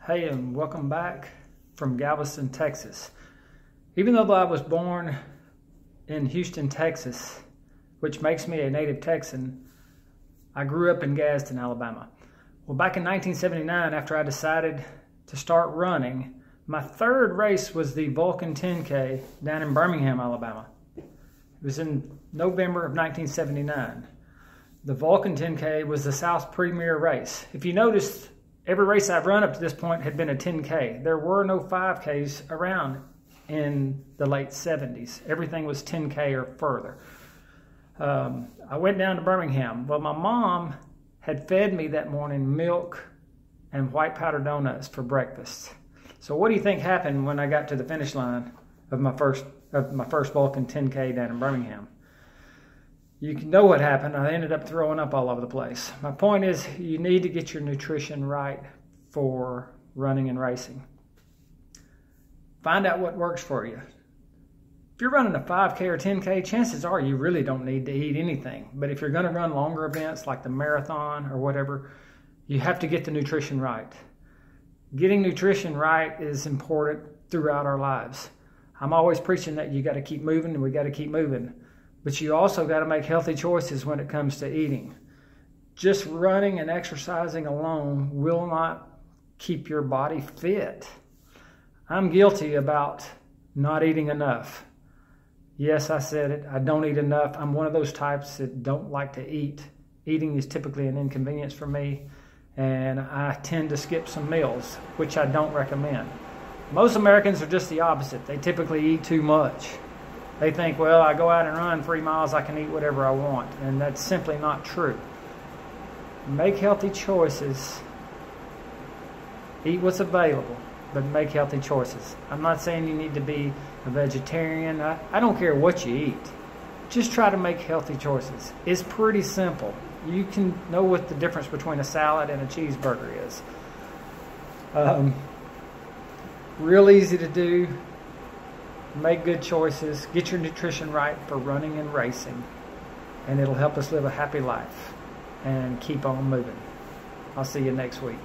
Hey, and welcome back from Galveston, Texas. Even though I was born in Houston, Texas, which makes me a native Texan, I grew up in Gadsden, Alabama. Well, back in 1979, after I decided to start running, my third race was the Vulcan 10K down in Birmingham, Alabama. It was in November of 1979. The Vulcan 10K was the South's premier race. If you noticed, every race I've run up to this point had been a 10K. There were no 5Ks around in the late 70s. Everything was 10K or further. I went down to Birmingham. Well, my mom had fed me that morning milk and white powder donuts for breakfast. So what do you think happened when I got to the finish line of my first Vulcan 10K down in Birmingham? You know what happened. I ended up throwing up all over the place. My point is, you need to get your nutrition right for running and racing. Find out what works for you. If you're running a 5K or 10K, chances are you really don't need to eat anything. But if you're going to run longer events like the marathon or whatever, you have to get the nutrition right. Getting nutrition right is important throughout our lives. I'm always preaching that you got to keep moving and we got to keep moving. But you also got to make healthy choices when it comes to eating. Just running and exercising alone will not keep your body fit. I'm guilty about not eating enough. Yes, I said it. I don't eat enough. I'm one of those types that don't like to eat. Eating is typically an inconvenience for me, and I tend to skip some meals, which I don't recommend. Most Americans are just the opposite. They typically eat too much. They think, well, I go out and run 3 miles, I can eat whatever I want. And that's simply not true. Make healthy choices. Eat what's available, but make healthy choices. I'm not saying you need to be a vegetarian. I don't care what you eat. Just try to make healthy choices. It's pretty simple. You can know what the difference between a salad and a cheeseburger is. Real easy to do. Make good choices, get your nutrition right for running and racing, and it'll help us live a happy life and keep on moving. I'll see you next week.